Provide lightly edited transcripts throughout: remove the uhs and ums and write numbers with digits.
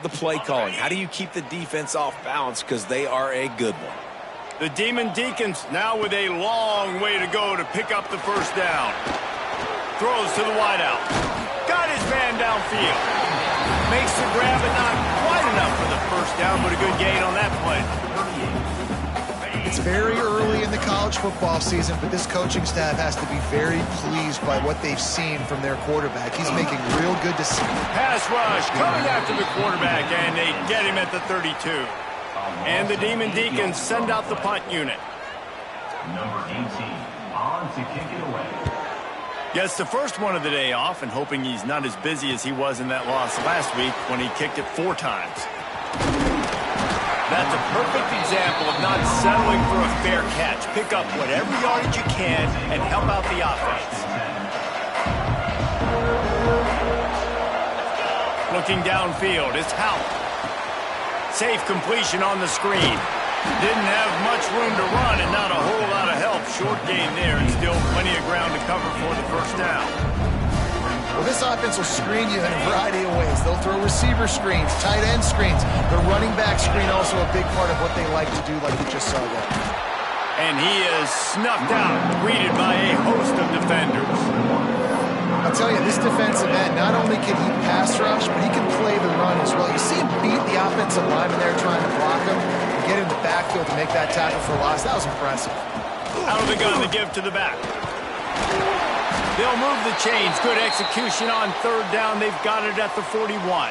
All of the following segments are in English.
the play calling. How do you keep the defense off balance? Because they are a good one. The Demon Deacons now with a long way to go to pick up the first down. Throws to the wideout. Got his man downfield. Makes the grab, but not quite enough for the first down, but a good gain on that play. It's very early in the college football season, but this coaching staff has to be very pleased by what they've seen from their quarterback. He's making real good decisions. Pass rush coming after the quarterback, and they get him at the 32. And the Demon Deacons send out the punt unit. Number 18 on to kick it away. Gets the first one of the day off, and hoping he's not as busy as he was in that loss last week when he kicked it 4 times. That's a perfect example of not settling for a fair catch. Pick up whatever yardage you can and help out the offense. Looking downfield, it's Howell. Safe completion on the screen. Didn't have much room to run and not a whole lot of help. Short gain there and still plenty of ground to cover for the first down. Well, this offense will screen you in a variety of ways. They'll throw receiver screens, tight end screens. The running back screen also a big part of what they like to do, like we just saw there. And he is snuffed out, greeted by a host of defenders. I'll tell you, this defensive end, not only can he pass rush, but he can play the run as well. You see him beat the offensive lineman there trying to block him and get in the backfield to make that tackle for a loss. That was impressive. Out of the gun to give to the back. They'll move the chains. Good execution on third down. They've got it at the 41.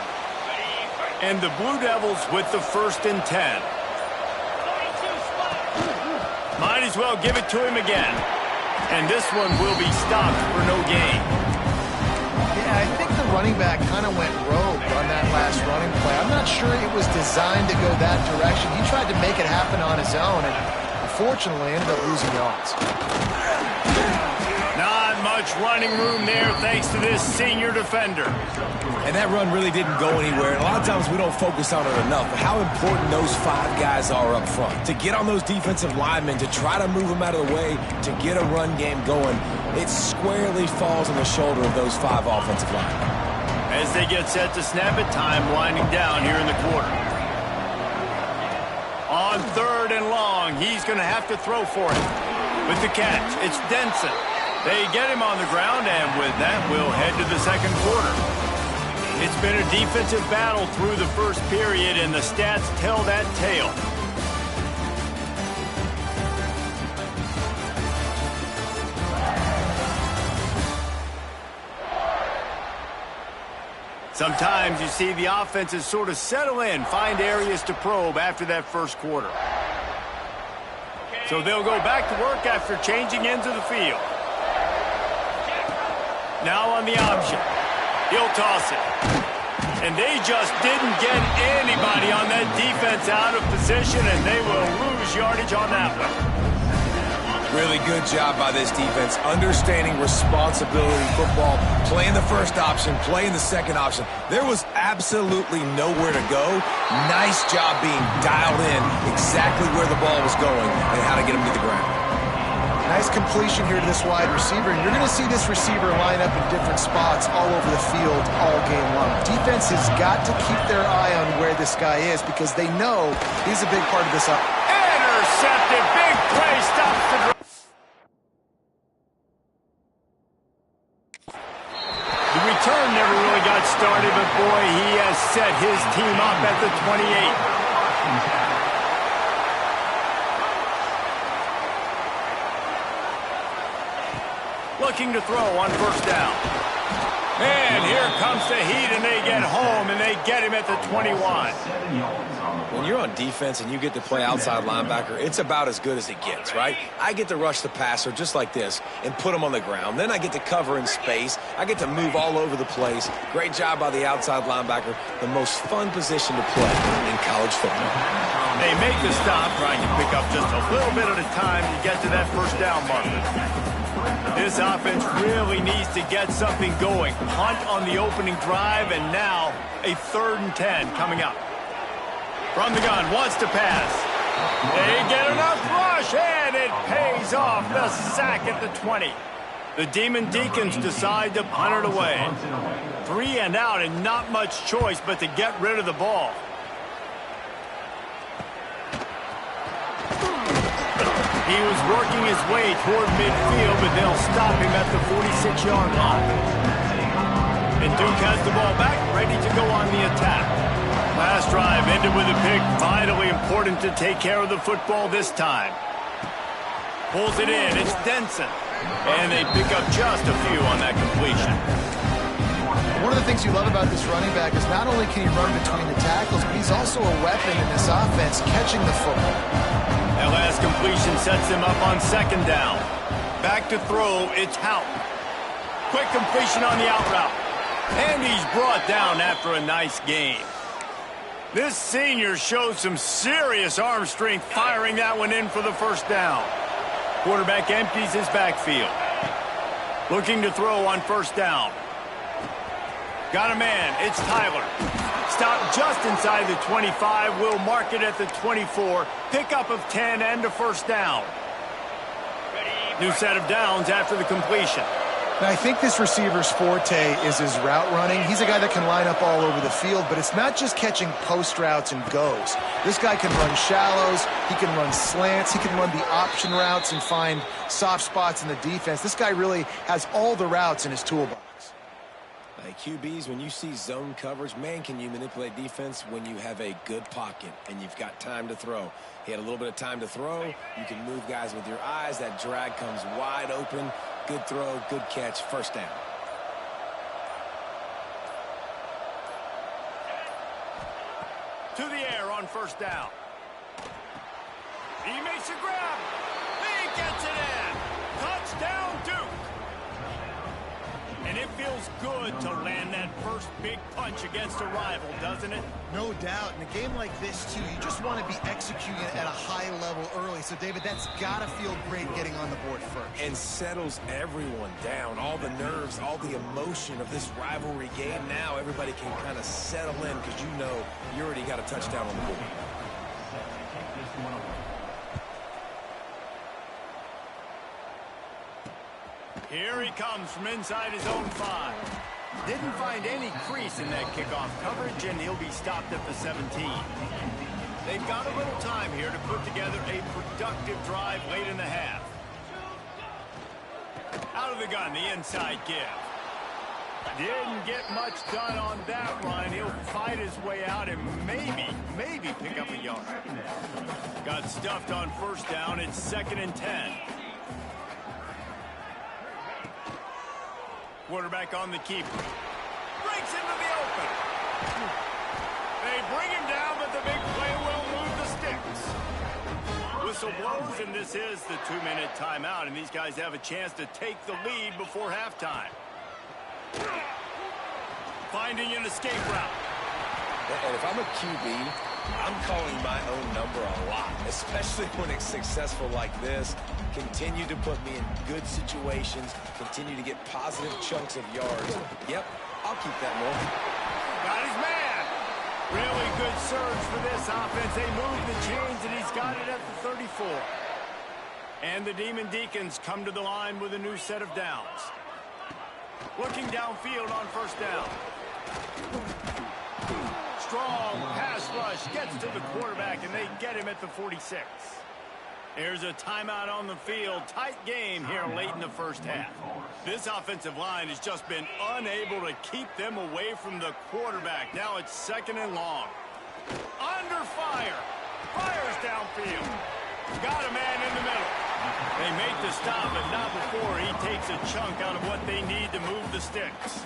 And the Blue Devils with the 1st and 10. Might as well give it to him again. And this one will be stopped for no gain. Yeah, I think the running back kind of went rogue on that last running play. I'm not sure it was designed to go that direction. He tried to make it happen on his own, and unfortunately ended up losing yards. Not much running room there thanks to this senior defender. And that run really didn't go anywhere. And a lot of times we don't focus on it enough, but how important those 5 guys are up front. To get on those defensive linemen, to try to move them out of the way, to get a run game going, it squarely falls on the shoulder of those 5 offensive linemen. As they get set to snap it, time winding down here in the quarter. On 3rd and long, he's going to have to throw for it. With the catch, it's Denson. They get him on the ground, and with that, we'll head to the second quarter. It's been a defensive battle through the first period, and the stats tell that tale. Sometimes you see the offenses sort of settle in, find areas to probe after that first quarter. So they'll go back to work after changing ends of the field. Now on the option. He'll toss it. And they just didn't get anybody on that defense out of position, and they will lose yardage on that one. Really good job by this defense, understanding responsibility football, playing the first option, playing the second option. There was absolutely nowhere to go. Nice job being dialed in exactly where the ball was going and how to get him to the ground. Nice completion here to this wide receiver, and you're going to see this receiver line up in different spots all over the field all game long. Defense has got to keep their eye on where this guy is because they know he's a big part of this up. Intercepted, big play, stops the drive. The return never really got started, but boy, he has set his team up at the 28. Looking to throw on first down. And here comes the heat, and they get home, and they get him at the 21. When you're on defense and you get to play outside linebacker, it's about as good as it gets, right? I get to rush the passer just like this and put him on the ground. Then I get to cover in space. I get to move all over the place. Great job by the outside linebacker. The most fun position to play in college football. They make the stop, trying to pick up just a little bit at a time to get to that first down marker. This offense really needs to get something going. Hunt on the opening drive, and now a 3rd and 10 coming up. From the gun, wants to pass. They get enough rush, and it pays off. The sack at the 20. The Demon Deacons decide to punt it away. 3 and out and not much choice but to get rid of the ball. He was working his way toward midfield, but they'll stop him at the 46-yard line. And Duke has the ball back, ready to go on the attack. Last drive ended with a pick. Vitally important to take care of the football this time. Pulls it in. It's Denson. And they pick up just a few on that completion. One of the things you love about this running back is not only can he run between the tackles, but he's also a weapon in this offense, catching the football. That last completion sets him up on 2nd down. Back to throw, it's Houck. Quick completion on the out route. And he's brought down after a nice game. This senior shows some serious arm strength firing that one in for the 1st down. Quarterback empties his backfield. Looking to throw on 1st down. Got a man. It's Tyler. Stopped just inside the 25. Will mark it at the 24. Pickup of 10 and a 1st down. New set of downs after the completion. Now, I think this receiver's forte is his route running. He's a guy that can line up all over the field, but it's not just catching post routes and goes. This guy can run shallows, he can run slants, he can run the option routes and find soft spots in the defense. This guy really has all the routes in his toolbox. Like QBs, when you see zone coverage, man, can you manipulate defense when you have a good pocket and you've got time to throw. He had a little bit of time to throw. You can move guys with your eyes. That drag comes wide open. Good throw, good catch, 1st down. To the air on 1st down. He makes a grab. He gets it in. Touchdown, Duke. And it feels good to land that first big punch against a rival, doesn't it? No doubt. In a game like this, too, you just want to be executing at a high level early. So, David, that's got to feel great getting on the board first. And settles everyone down. All the nerves, all the emotion of this rivalry game. Now everybody can kind of settle in because you know you already got a touchdown on the board. Here he comes from inside his own 5. Didn't find any crease in that kickoff coverage, and he'll be stopped at the 17. They've got a little time here to put together a productive drive late in the half. Out of the gun, the inside give. Didn't get much done on that run. He'll fight his way out and maybe pick up a yard. Got stuffed on 1st down. It's 2nd and 10. Quarterback on the keeper. Breaks into the open. They bring him down, but the big play will move the sticks. Whistle blows, and this is the 2-minute timeout, and these guys have a chance to take the lead before halftime. Finding an escape route. And if I'm a QB, I'm calling my own number a lot, especially when it's successful like this. Continue to put me in good situations, continue to get positive chunks of yards. Yep, I'll keep that more. Got his man. Really good surge for this offense. They move the chains, and he's got it at the 34. And the Demon Deacons come to the line with a new set of downs. Looking downfield on 1st down. Strong pass rush gets to the quarterback, and they get him at the 46. Here's a timeout on the field. Tight game here late in the 1st half. This offensive line has just been unable to keep them away from the quarterback. Now it's 2nd and long. Under fire. Fires downfield. Got a man in the middle. They make the stop, but not before he takes a chunk out of what they need to move the sticks.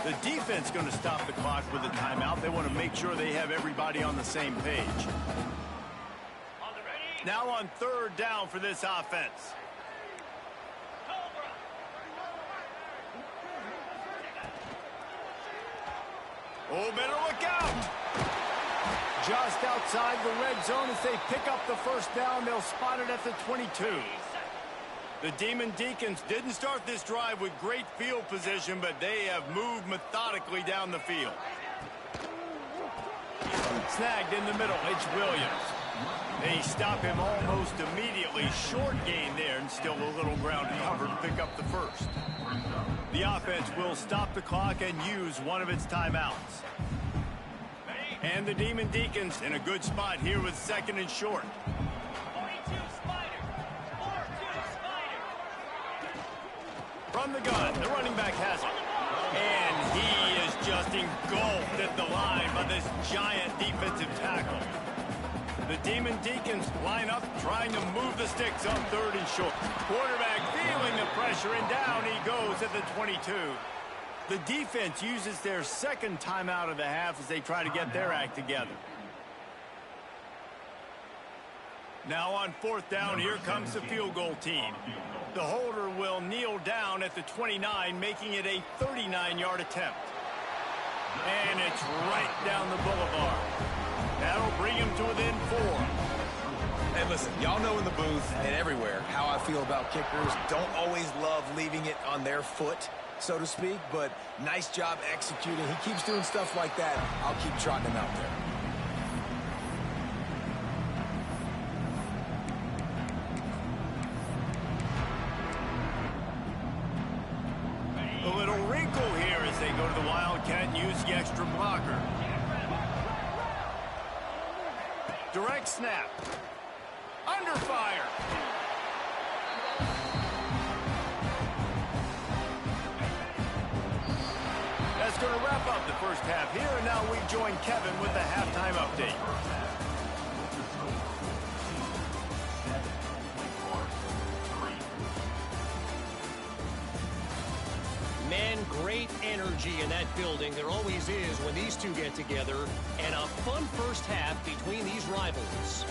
The defense going to stop the clock with a timeout. They want to make sure they have everybody on the same page. Now on 3rd down for this offense. Oh, better look out. Just outside the red zone as they pick up the 1st down. They'll spot it at the 22. The Demon Deacons didn't start this drive with great field position, but they have moved methodically down the field. Snagged in the middle. It's Williams. They stop him almost immediately. Short gain there, and still a little ground to cover to pick up the first. The offense will stop the clock and use one of its timeouts. And the Demon Deacons in a good spot here with second and short. From the gun, the running back has it. And he is just engulfed at the line by this giant defensive tackle. The Demon Deacons line up, trying to move the sticks on third and short. Quarterback feeling the pressure, and down he goes at the 22. The defense uses their second timeout of the half as they try to get their act together. Now on fourth down, here comes the field goal team. The holder will kneel down at the 29, making it a 39-yard attempt. And it's right down the boulevard. That'll bring him to within 4. And listen, y'all know in the booth and everywhere how I feel about kickers. Don't always love leaving it on their foot, so to speak, but nice job executing. He keeps doing stuff like that. I'll keep trotting him out there. A little wrinkle here as they go to the Wildcat and use the extra blocker. Direct snap. Under fire. That's going to wrap up the first half here, and now we join Kevin with the halftime update. Man, great energy in that building. There always is when these two get together. And a fun first half between these rivals.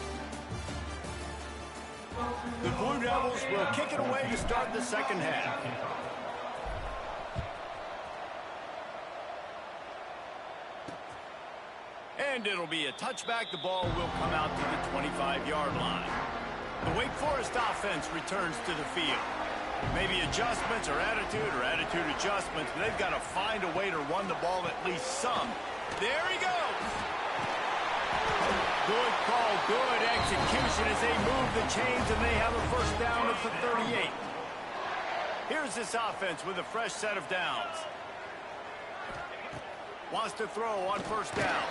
The Blue Devils will kick it away to start the second half. And it'll be a touchback. The ball will come out to the 25-yard line. The Wake Forest offense returns to the field. Maybe adjustments or attitude adjustments, but they've got to find a way to run the ball at least some. There he goes. Good call, good execution as they move the chains, and they have a first down at the 38. Here's this offense with a fresh set of downs. Wants to throw on first down.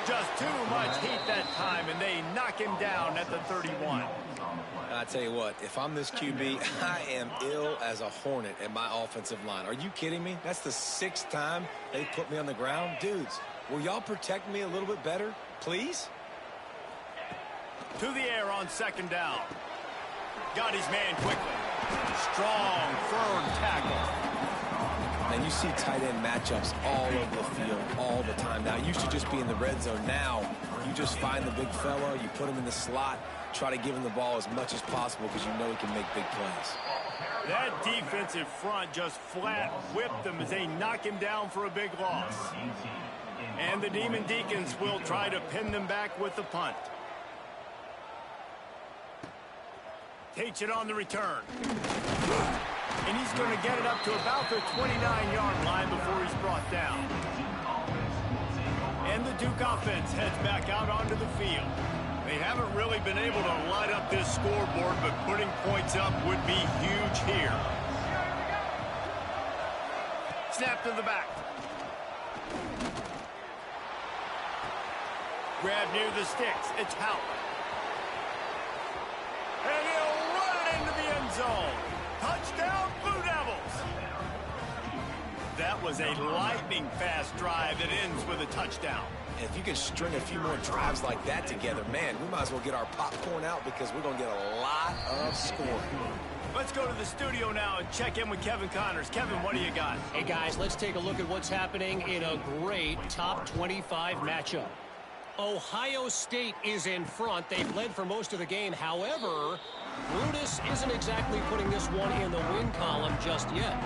Just too much heat that time, and they knock him down at the 31. I tell you what, if I'm this QB, I am ill as a hornet at my offensive line. Are you kidding me? That's the 6th time they put me on the ground. Dudes, will y'all protect me a little bit better, please? To the air on second down. Got his man quickly. Strong, firm tackle. And you see tight end matchups all over the field all the time. Now, it used to just be in the red zone. Now, you just find the big fella, you put him in the slot, try to give him the ball as much as possible because you know he can make big plays. That defensive front just flat whipped them as they knock him down for a big loss. And the Demon Deacons will try to pin them back with the punt. Takes it on the return. And he's going to get it up to about the 29-yard line before he's brought down. And the Duke offense heads back out onto the field. They haven't really been able to light up this scoreboard, but putting points up would be huge here. Snap to the back. Grab near the sticks. It's Howard. And he'll run it into the end zone. Touchdown, Blue Devils. That was a lightning-fast drive that ends with a touchdown. And if you can string a few more drives like that together, man, we might as well get our popcorn out because we're going to get a lot of scoring. Let's go to the studio now and check in with Kevin Connors. Kevin, what do you got? Hey, guys, let's take a look at what's happening in a great top 25 matchup. Ohio State is in front. They've led for most of the game. However, Brutus isn't exactly putting this one in the win column just yet.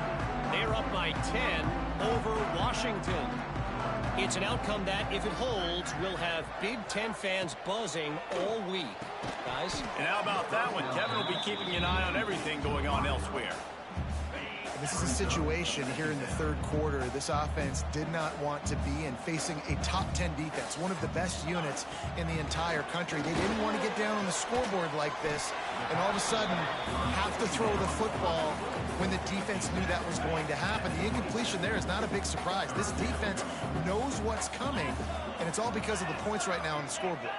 They're up by 10 over Washington. It's an outcome that, if it holds, will have Big Ten fans buzzing all week. Guys? And how about that one? Kevin will be keeping an eye on everything going on elsewhere. This is a situation here in the third quarter this offense did not want to be in, facing a top 10 defense, one of the best units in the entire country. They didn't want to get down on the scoreboard like this and all of a sudden have to throw the football when the defense knew that was going to happen. The incompletion there is not a big surprise. This defense knows what's coming, and it's all because of the points right now on the scoreboard.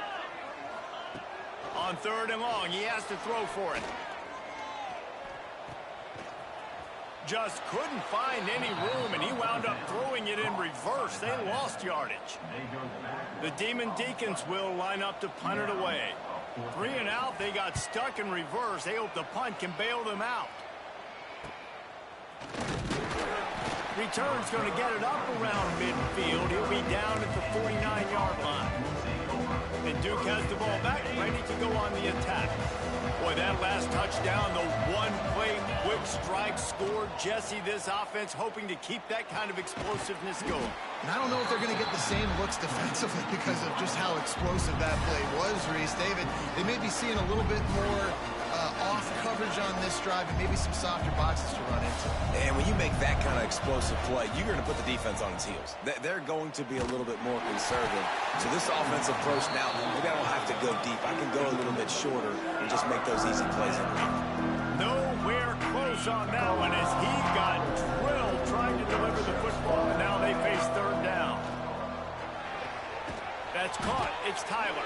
On 3rd and long, he has to throw for it. Just couldn't find any room, and he wound up throwing it in reverse. They lost yardage. The Demon Deacons will line up to punt it away. 3 and out, they got stuck in reverse. They hope the punt can bail them out. Return's going to get it up around midfield. He'll be down at the 49-yard line. And Duke has the ball back, ready to go on the attack. Boy, that last touchdown, the one-play quick strike scored. Jesse, this offense hoping to keep that kind of explosiveness going. And I don't know if they're going to get the same looks defensively because of just how explosive that play was, Reese. David, they may be seeing a little bit more off coverage on this drive and maybe some softer boxes to run into. And when you make that kind of explosive play, you're going to put the defense on its heels. They're going to be a little bit more conservative. So this offensive approach now, maybe I don't have to go deep. I can go a little bit shorter and just make those easy plays in the field. Nowhere close on that one as he got drilled trying to deliver the football, and now they face 3rd down. That's caught. It's Tyler.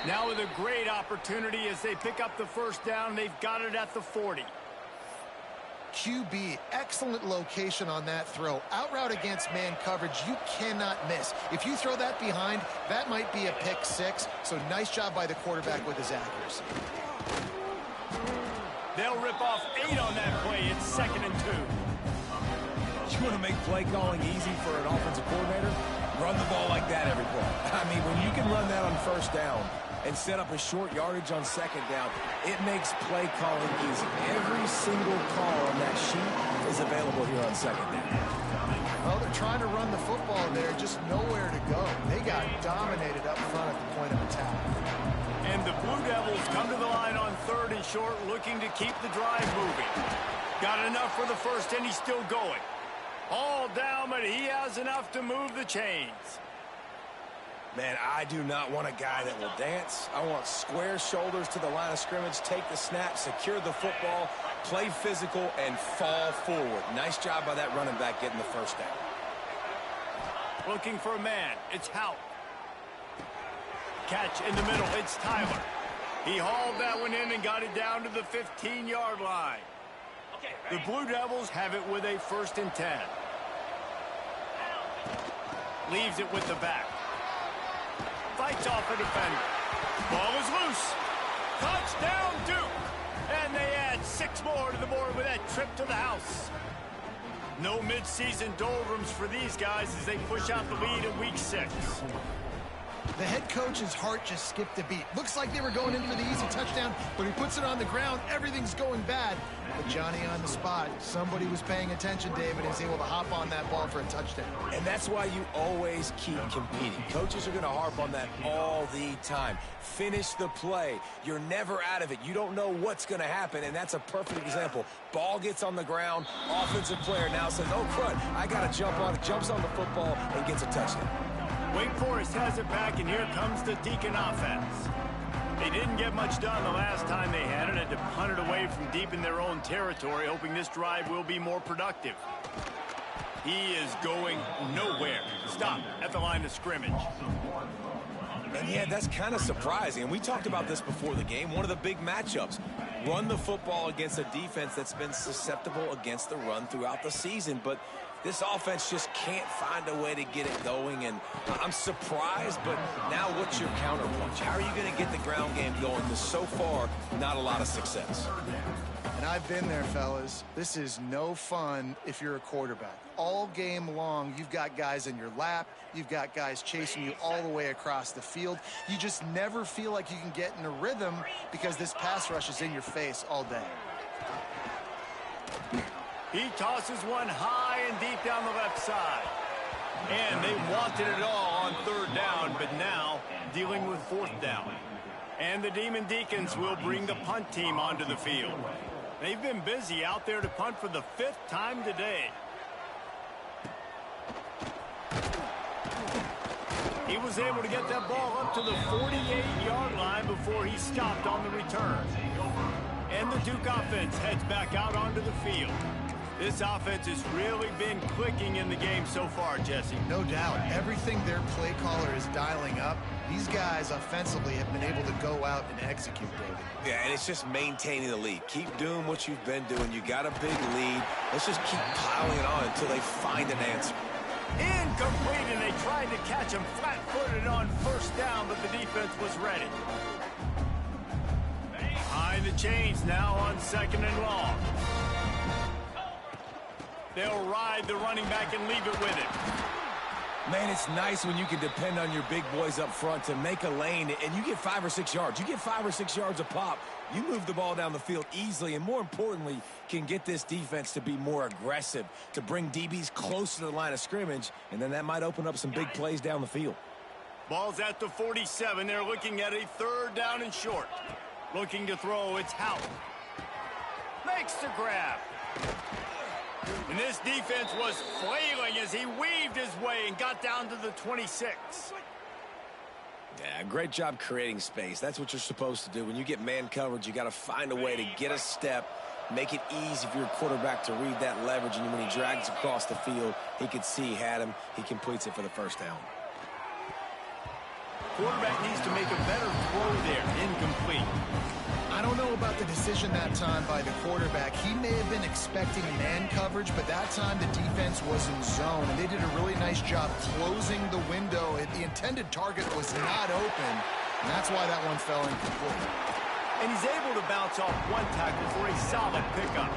Now with a great opportunity as they pick up the 1st down. They've got it at the 40. QB, excellent location on that throw. Out route against man coverage, you cannot miss. If you throw that behind, that might be a pick 6. So nice job by the quarterback with his accuracy. They'll rip off 8 on that play. It's 2nd and 2. You want to make play calling easy for an offensive coordinator? Run the ball like that every play. I mean, when you can run that on 1st down and set up a short yardage on 2nd down, it makes play calling easy. Every single call on that sheet is available here on 2nd down. Well, they're trying to run the football there, just nowhere to go. They got dominated up front at the point of attack. And the Blue Devils come to the line on 3rd and short, looking to keep the drive moving. Got enough for the 1st, and he's still going. All down, but he has enough to move the chains. Man, I do not want a guy that will dance. I want square shoulders to the line of scrimmage, take the snap, secure the football, play physical, and fall forward. Nice job by that running back getting the 1st down. Looking for a man. It's Hout. Catch in the middle. It's Tyler. He hauled that one in and got it down to the 15-yard line. The Blue Devils have it with a 1st and 10. Leaves it with the back. Fights off a defender. Ball is loose. Touchdown, Duke. And they add 6 more to the board with that trip to the house. No midseason doldrums for these guys as they push out the lead in week 6. The head coach's heart just skipped a beat. Looks like they were going in for the easy touchdown, but he puts it on the ground. Everything's going bad. But Johnny on the spot. Somebody was paying attention, David, and is able to hop on that ball for a touchdown. And that's why you always keep competing. Coaches are going to harp on that all the time. Finish the play. You're never out of it. You don't know what's going to happen, and that's a perfect example. Ball gets on the ground. Offensive player now says, oh, crud, I got to jump on it. Jumps on the football and gets a touchdown. Wake Forest has it back, and here comes the Deacon offense. They didn't get much done the last time they had it, and to punt it away from deep in their own territory, hoping this drive will be more productive. He is going nowhere. Stop at the line of scrimmage. And yeah, that's kind of surprising. And we talked about this before the game. One of the big matchups. Run the football against a defense that's been susceptible against the run throughout the season. But this offense just can't find a way to get it going. And I'm surprised, but now what's your counterpunch? How are you going to get the ground game going? Because so far, not a lot of success. And I've been there, fellas. This is no fun if you're a quarterback. All game long, you've got guys in your lap. You've got guys chasing you all the way across the field. You just never feel like you can get in a rhythm because this pass rush is in your face all day. He tosses one high and deep down the left side. And they wanted it all on 3rd down, but now dealing with 4th down. And the Demon Deacons will bring the punt team onto the field. They've been busy out there to punt for the 5th time today. He was able to get that ball up to the 48-yard line before he stopped on the return. And the Duke offense heads back out onto the field. This offense has really been clicking in the game so far, Jesse. No doubt. Everything their play caller is dialing up, these guys offensively have been able to go out and execute, David. Yeah, and it's just maintaining the lead. Keep doing what you've been doing. You got a big lead. Let's just keep piling it on until they find an answer. Incomplete, and they tried to catch him flat-footed on 1st down, but the defense was ready. Behind the chains now on 2nd and long. They'll ride the running back and leave it with him. Man, it's nice when you can depend on your big boys up front to make a lane, and you get 5 or 6 yards. You get 5 or 6 yards a pop. You move the ball down the field easily, and more importantly, can get this defense to be more aggressive, to bring DBs close to the line of scrimmage, and then that might open up some big plays down the field. Ball's at the 47. They're looking at a 3rd down and short. Looking to throw, it's Howard. Makes the grab. And this defense was flailing as he weaved his way and got down to the 26. Yeah, great job creating space. That's what you're supposed to do. When you get man coverage, you got to find a way to get a step, make it easy for your quarterback to read that leverage, and when he drags across the field, he can see he had him. He completes it for the 1st down. Quarterback needs to make a better throw there. Incomplete. I don't know about the decision that time by the quarterback. He may have been expecting man coverage, but that time the defense was in zone, and they did a really nice job closing the window. The intended target was not open, and that's why that one fell incomplete. And he's able to bounce off one tackle for a solid pickup.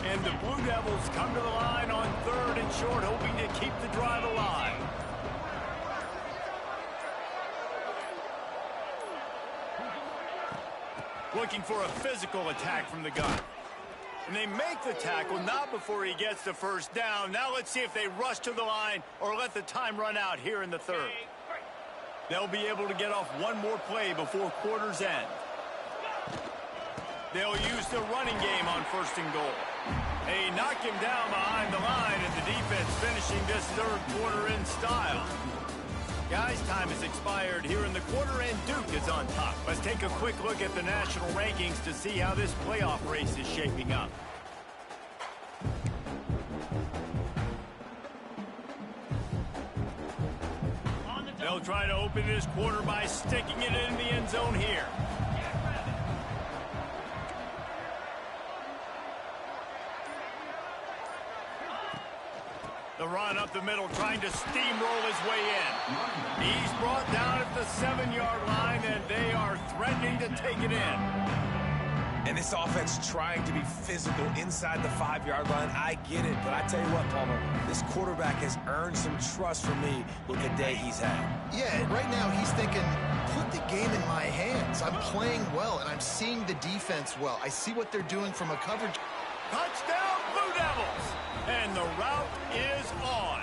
And the Blue Devils come to the line on 3rd and short, hoping to keep the drive alive. Looking for a physical attack from the gun. And they make the tackle, not before he gets the 1st down. Now let's see if they rush to the line or let the time run out here in the 3rd. They'll be able to get off one more play before quarter's end. They'll use the running game on 1st and goal. They knock him down behind the line, and the defense finishing this 3rd quarter in style. Guys, time has expired here in the quarter, and Duke is on top. Let's take a quick look at the national rankings to see how this playoff race is shaping up. They'll try to open this quarter by sticking it in the end zone here. The run up the middle, trying to steamroll his way in. He's brought down at the 7-yard line, and they are threatening to take it in. And this offense trying to be physical inside the 5-yard line. I get it, but I tell you what, Palmer, this quarterback has earned some trust from me with the day he's had. Yeah, right now he's thinking, put the game in my hands. I'm playing well, and I'm seeing the defense well. I see what they're doing from a coverage. Touchdown, Blue Devils! And the route is on.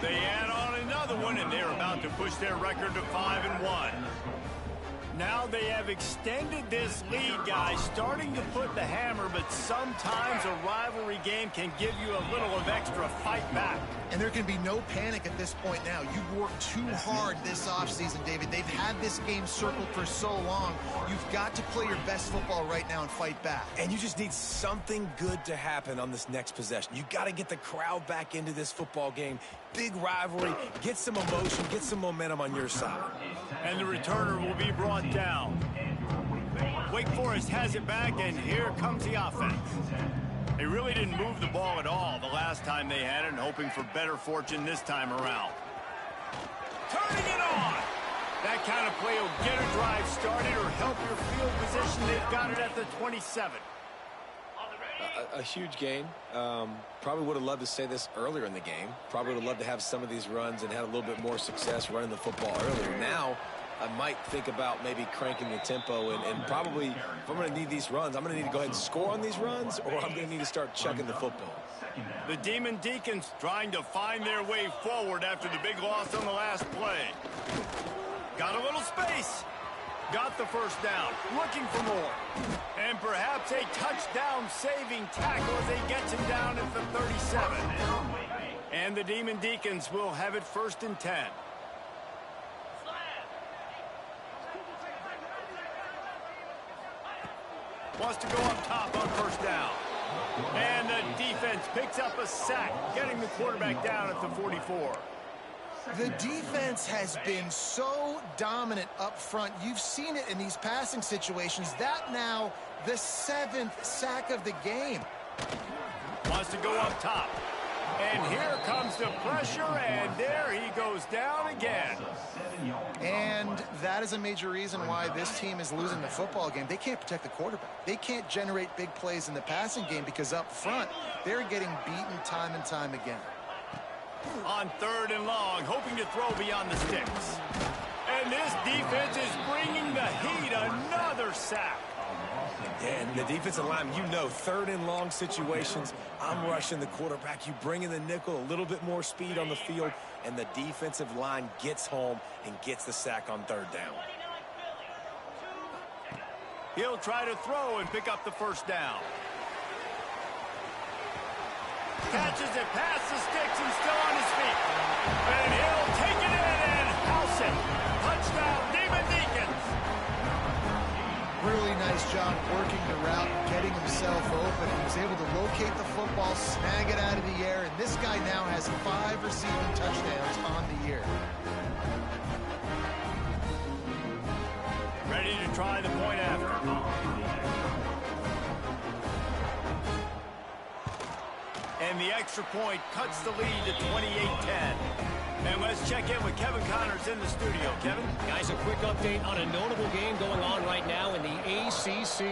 They add on another one, and they're about to push their record to 5-1. Now they have extended this lead, guys, starting to put the hammer, but sometimes a rivalry game can give you a little of extra fight back. And there can be no panic at this point now. You've worked too hard this offseason, David. They've had this game circled for so long. You've got to play your best football right now and fight back. And you just need something good to happen on this next possession. You got to get the crowd back into this football game. Big rivalry. Get some emotion. Get some momentum on your side. And the returner will be brought down. Wake Forest has it back, and here comes the offense. They really didn't move the ball at all the last time they had it, and hoping for better fortune this time around. Turning it on! That kind of play will get a drive started or help your field position. They've got it at the 27. A huge gain. Probably would have loved to say this earlier in the game. Probably would have loved to have some of these runs and had a little bit more success running the football earlier. Now, I might think about maybe cranking the tempo and probably, if I'm going to need these runs, I'm going to need to go ahead and score on these runs, or I'm going to need to start chucking the football. The Demon Deacons trying to find their way forward after the big loss on the last play. Got a little space. Got the first down. Looking for more. And perhaps a touchdown-saving tackle as they get him down at the 37. And the Demon Deacons will have it 1st and 10. Wants to go up top on 1st down. And the defense picks up a sack, getting the quarterback down at the 44. The defense has been so dominant up front. You've seen it in these passing situations. That now the 7th sack of the game. Wants to go up top. And here comes the pressure, and there he goes down again. And that is a major reason why this team is losing the football game. They can't protect the quarterback. They can't generate big plays in the passing game because up front, they're getting beaten time and time again. On 3rd and long, hoping to throw beyond the sticks. And this defense is bringing the heat. Another sack. Yeah, and the defensive line, you know, 3rd and long situations, I'm rushing the quarterback. You bring in the nickel, a little bit more speed on the field, and the defensive line gets home and gets the sack on 3rd down. He'll try to throw and pick up the 1st down. Catches it past the sticks and still on his feet. And he'll take it in and house it. Touchdown, Demon Deacons. Really nice job working the route, getting himself open. He was able to locate the football, snag it out of the air, and this guy now has 5 receiving touchdowns on the year. Ready to try the point after. And the extra point cuts the lead to 28-10. And let's check in with Kevin Connors in the studio. Kevin? Guys, a quick update on a notable game going on right now in the ACC.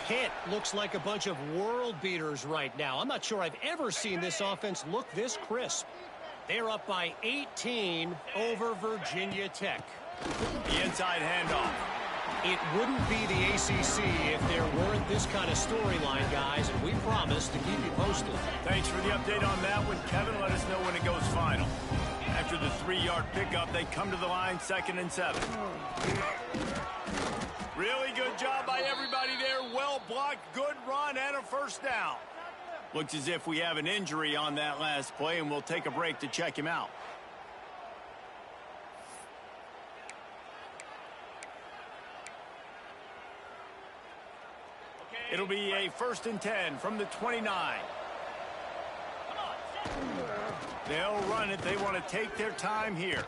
Pitt looks like a bunch of world beaters right now. I'm not sure I've ever seen this offense look this crisp. They're up by 18 over Virginia Tech. The inside handoff. It wouldn't be the ACC if there weren't this kind of storyline, guys, and we promise to keep you posted. Thanks for the update on that one, Kevin. Let us know when it goes final. After the 3-yard pickup, they come to the line 2nd and 7. Really good job by everybody there. Well blocked, good run, and a 1st down. Looks as if we have an injury on that last play, and we'll take a break to check him out. It'll be a 1st and 10 from the 29. They'll run it. They want to take their time here.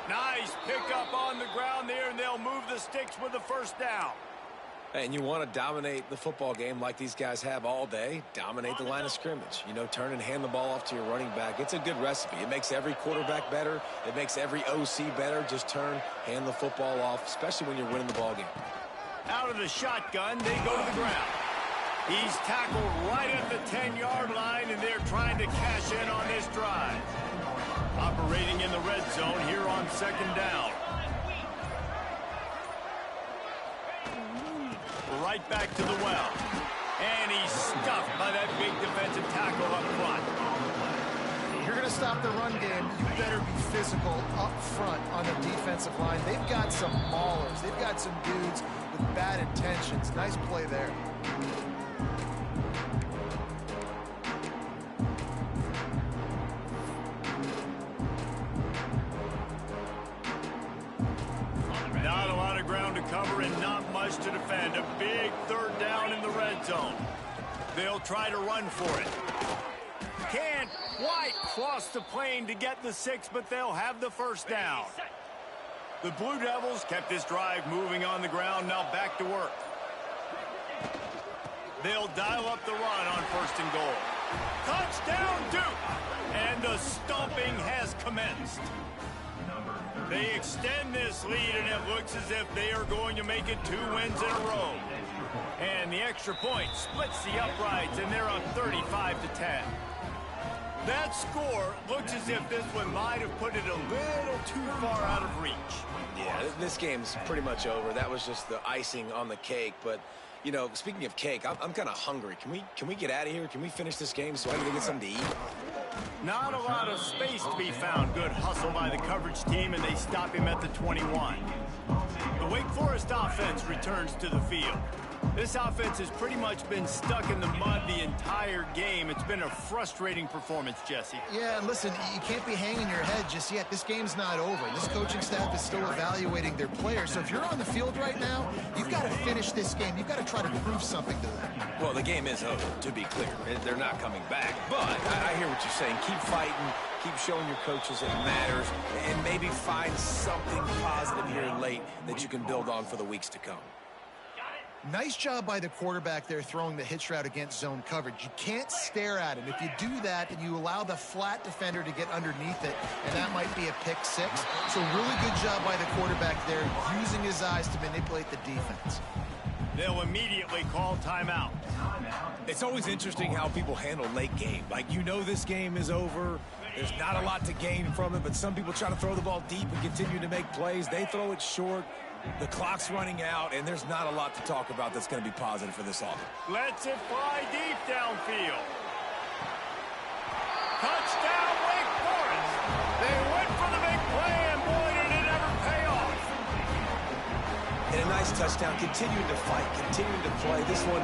Nice pickup on the ground there, and they'll move the sticks with the 1st down. And you want to dominate the football game like these guys have all day. Dominate the line of scrimmage. You know, turn and hand the ball off to your running back. It's a good recipe. It makes every quarterback better. It makes every OC better. Just turn, hand the football off, especially when you're winning the ball game. Out of the shotgun, they go to the ground. He's tackled right at the 10-yard line, and they're trying to cash in on this drive. Operating in the red zone here on 2nd down. Right back to the well. And he's stuffed by that big defensive tackle up front. If you're going to stop the run game, you better be physical up front on the defensive line. They've got some maulers. They've got some dudes with bad intentions. Nice play there. Not a lot of ground to cover and not much to defend. A big 3rd down in the red zone. They'll try to run for it. Can't quite cross the plane to get the 6, but they'll have the 1st down. The Blue Devils kept this drive moving on the ground. Now back to work. They'll dial up the run on 1st and goal. Touchdown, Duke! And the stomping has commenced. They extend this lead, and it looks as if they are going to make it 2 wins in a row. And the extra point splits the uprights, and they're up 35-10. That score looks as if this one might have put it a little too far out of reach. Yeah, this game's pretty much over. That was just the icing on the cake. But, you know, speaking of cake, I'm kind of hungry. Can we get out of here? Can we finish this game so I can go get something to eat? Not a lot of space to be found. Good hustle by the coverage team, and they stop him at the 21. The Wake Forest offense returns to the field. This offense has pretty much been stuck in the mud the entire game. It's been a frustrating performance, Jesse. Yeah, and listen, you can't be hanging your head just yet. This game's not over. This coaching staff is still evaluating their players. So if you're on the field right now, you've got to finish this game. You've got to try to prove something to them. Well, the game is over, to be clear. They're not coming back. But I hear what you're saying. Keep fighting. Keep showing your coaches it matters. And maybe find something positive here late that you can build on for the weeks to come. Nice job by the quarterback there throwing the hitch route against zone coverage. You can't stare at him. If you do that, and you allow the flat defender to get underneath it, and that might be a pick six. So really good job by the quarterback there, using his eyes to manipulate the defense. They'll immediately call timeout. It's always interesting how people handle late game. Like, you know this game is over. There's not a lot to gain from it, but some people try to throw the ball deep and continue to make plays. They throw it short. The clock's running out, and there's not a lot to talk about that's going to be positive for this offense. Lets it fly deep downfield. Touchdown, Wake Forest. They went for the big play, and boy, did it ever pay off. And a nice touchdown, continuing to fight, continuing to play. This one,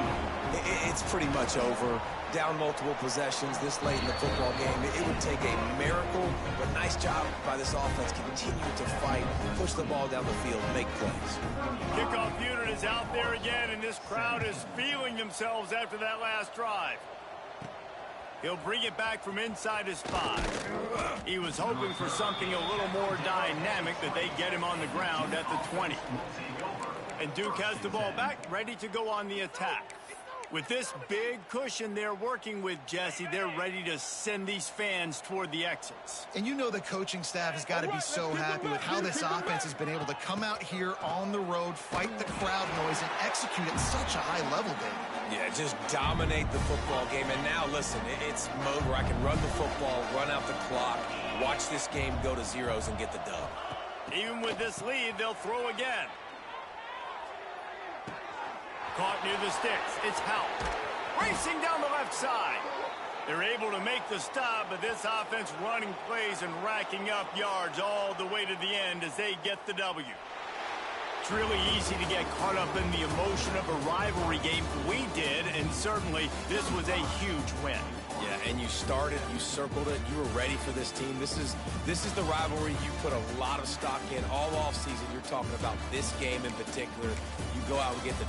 it's pretty much over. Down multiple possessions this late in the football game. It would take a miracle, but nice job by this offense. Continue to fight, push the ball down the field, make plays. Kickoff unit is out there again, and this crowd is feeling themselves after that last drive. He'll bring it back from inside his 5. He was hoping for something a little more dynamic, that they get him on the ground at the 20. And Duke has the ball back, ready to go on the attack. With this big cushion they're working with, Jesse, they're ready to send these fans toward the exits. And you know the coaching staff has got to be so happy with how this offense has been able to come out here on the road, fight the crowd noise, and execute at such a high level, Dave. Yeah, just dominate the football game. And now, listen, it's mode where I can run the football, run out the clock, watch this game go to zeros and get the dub. Even with this lead, they'll throw again. Caught near the sticks. It's Howell. Racing down the left side. They're able to make the stop, but this offense running plays and racking up yards all the way to the end as they get the W. It's really easy to get caught up in the emotion of a rivalry game. We did, and certainly this was a huge win. Yeah, and you started, you circled it, you were ready for this team. This is the rivalry you put a lot of stock in all offseason. You're talking about this game in particular. You go out and get the